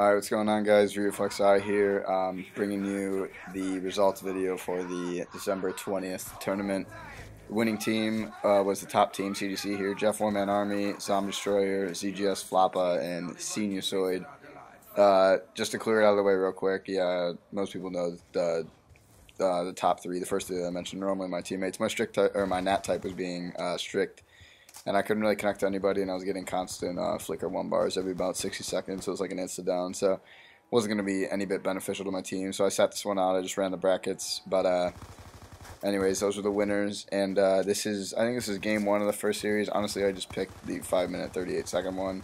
Alright, what's going on, guys? ReflexEye here, bringing you the results video for the December 20th tournament. The winning team was the top team, CDC here, Jeff One-Man Army, Zom Destroyer, ZGS Floppa, and Sinusoid. Just to clear it out of the way real quick, yeah, most people know the top three, the first three that I mentioned, normally my teammates. My nat type was being strict, and I couldn't really connect to anybody, and I was getting constant flicker 1 bars every about 60 seconds, so it was like an insta down, so it wasn't going to be any bit beneficial to my team, so I sat this one out. I just ran the brackets, but anyways, those were the winners, and I think this is game one of the first series. Honestly, I just picked the 5-minute 38-second one.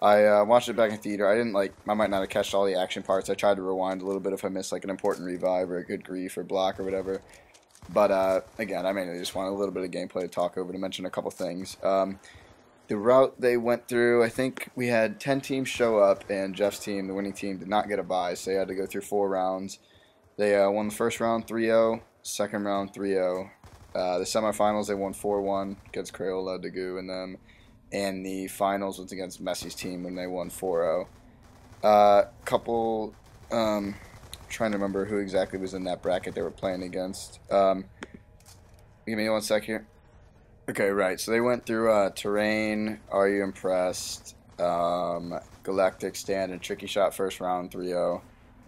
I watched it back in theater. I might not have catched all the action parts. I tried to rewind a little bit if I missed like an important revive or a good grief or block or whatever. But again, I mainly just wanted a little bit of gameplay to talk over, to mention a couple things. The route they went through, I think we had 10 teams show up, and Jeff's team, the winning team, did not get a bye, so they had to go through 4 rounds. They won the first round 3-0, second round 3-0. The semifinals, they won 4-1 against Crayola, Dagu, and them. And the finals was against Messi's team when they won 4-0. Trying to remember who exactly was in that bracket they were playing against. Give me 1 sec here. Okay, right. So they went through Terrain, Are You Impressed, Galactic Stand, and Tricky Shot first round 3-0.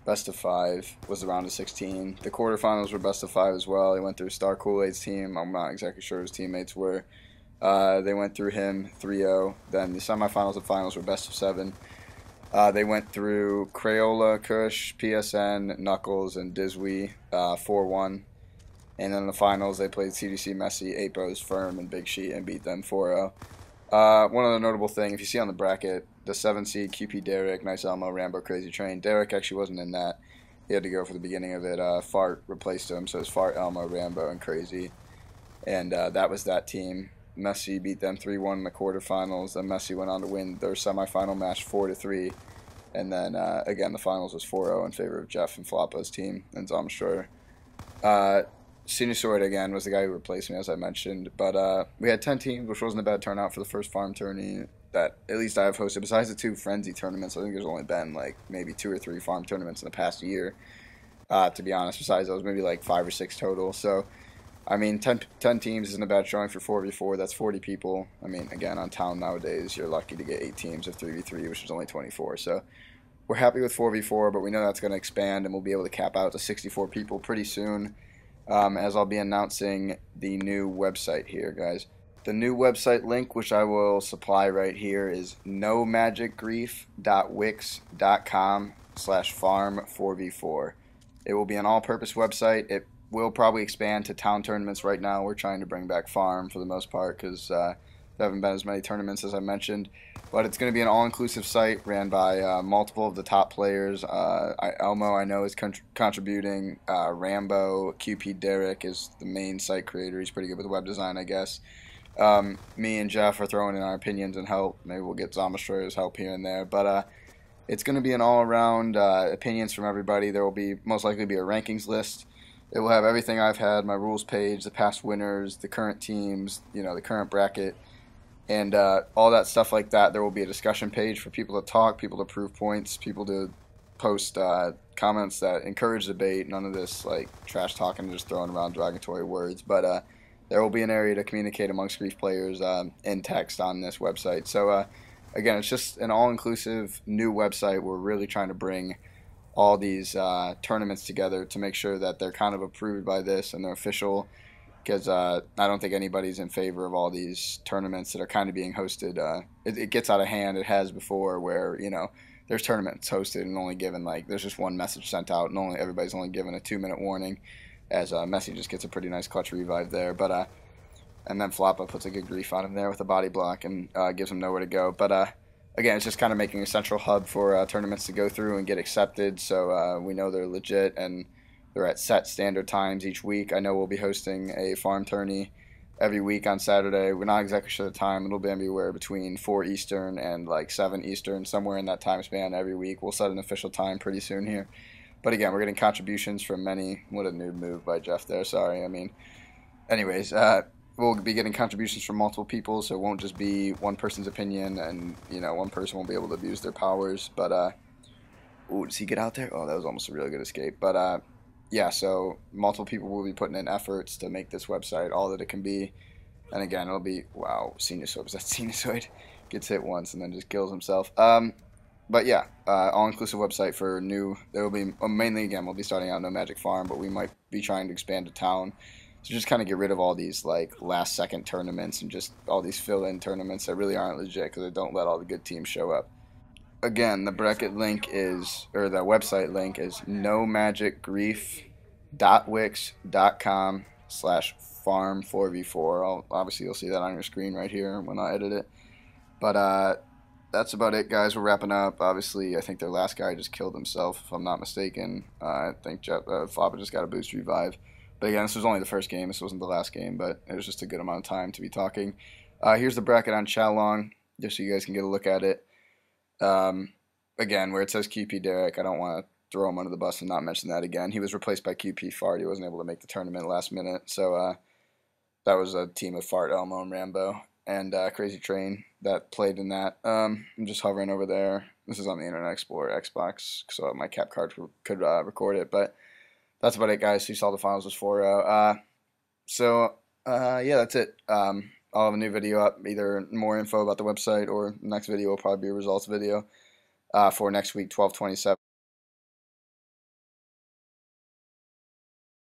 Best of 5 was the round of 16. The quarterfinals were best of 5 as well. They went through Star Kool-Aid's team. I'm not exactly sure who his teammates were. They went through him 3-0. Then the semifinals and finals were best of 7. They went through Crayola, Kush, PSN, Knuckles, and Dizwy 4-1. And then in the finals, they played CDC, Messi, Apos, Firm, and Big Sheet and beat them 4-0. One other notable thing, if you see on the bracket, the 7 seed QP Derek, Nice Elmo, Rambo, Crazy Train. Derek actually wasn't in that. He had to go for the beginning of it. Fart replaced him, so it was Fart, Elmo, Rambo, and Crazy. And that was that team. Messi beat them 3-1 in the quarterfinals. Then Messi went on to win their semifinal match 4-3. And then, again, the finals was 4-0 in favor of Jeff and Floppa's team and Zom Destroyer. Sinusoid, again, was the guy who replaced me, as I mentioned. But we had 10 teams, which wasn't a bad turnout for the first farm tourney that at least I've hosted. Besides the 2 Frenzy tournaments, I think there's only been like maybe 2 or 3 farm tournaments in the past year, to be honest. Besides those, maybe like 5 or 6 total. So, I mean, 10 teams isn't a bad showing for 4v4. That's 40 people. I mean, again, on town nowadays, you're lucky to get 8 teams of 3v3, which is only 24. So we're happy with 4v4, but we know that's going to expand, and we'll be able to cap out to 64 people pretty soon, as I'll be announcing the new website here, guys. The new website link, which I will supply right here, is nomagicgrief.wix.com/farm4v4. It will be an all-purpose website. It will probably expand to town tournaments. Right now we're trying to bring back farm for the most part because there haven't been as many tournaments as I mentioned. But it's going to be an all-inclusive site ran by multiple of the top players. Elmo, I know, is contributing. Rambo, QP Derek is the main site creator. He's pretty good with web design, I guess. Me and Jeff are throwing in our opinions and help. Maybe we'll get Zom Destroyer's help here and there. But it's going to be an all-around opinions from everybody. There will be most likely be a rankings list. It will have everything I've had, my rules page, the past winners, the current teams, the current bracket, and all that stuff like that. There will be a discussion page for people to talk, people to prove points, people to post comments that encourage debate. None of this like trash talking, just throwing around derogatory words. But there will be an area to communicate amongst Grief players in text on this website. So again, it's just an all-inclusive new website. We're really trying to bring all these tournaments together to make sure that they're kind of approved by this and they're official, because I don't think anybody's in favor of all these tournaments that are kind of being hosted. It gets out of hand. It has before, where there's tournaments hosted and only given there's just one message sent out, and everybody's only given a 2-minute warning, as Messi just gets a pretty nice clutch revive there. But and then Floppa puts a good grief on him there with a body block and gives him nowhere to go. But again, it's just kind of making a central hub for tournaments to go through and get accepted, so we know they're legit and they're at set standard times each week. I know we'll be hosting a farm tourney every week on Saturday. We're not exactly sure the time. It'll be anywhere between 4 Eastern and like 7 Eastern, somewhere in that time span every week. We'll set an official time pretty soon here. But again, we're getting contributions from many. What a noob move by Jeff there. Sorry. I mean, anyways, we'll be getting contributions from multiple people, so it won't just be one person's opinion, and one person won't be able to abuse their powers. But Ooh, does he get out there? Oh, that was almost a really good escape. But yeah, so multiple people will be putting in efforts to make this website all that it can be. And again, it'll be, wow, Sinusoid. Was that Sinusoid? Gets hit once and then just kills himself. But yeah, all-inclusive website for new. There will be mainly, again, we'll be starting out No Magic Farm, but we might be trying to expand to town to just kind of get rid of all these like last-second tournaments and just all these fill-in tournaments that really aren't legit because they don't let all the good teams show up. Again, the bracket link is, or the website link is nomagicgrief.wix.com/farm4v4. Obviously, you'll see that on your screen right here when I edit it. But that's about it, guys. We're wrapping up. Obviously, I think their last guy just killed himself, if I'm not mistaken. I think Floppa just got a boost revive. But again, this was only the first game. This wasn't the last game, but it was just a good amount of time to be talking. Here's the bracket on Chalong, just so you guys can get a look at it. Um, Again, where it says QP Derek, I don't want to throw him under the bus and not mention that again. He was replaced by QP Fart. He wasn't able to make the tournament last minute. So that was a team of Fart, Elmo, and Rambo, and Crazy Train that played in that. I'm just hovering over there. This is on the Internet Explorer Xbox, so my cap card could record it. But that's about it, guys. You saw the finals was 4-0. Yeah, that's it. I'll have a new video up, either more info about the website or next video will probably be a results video for next week, 12/27.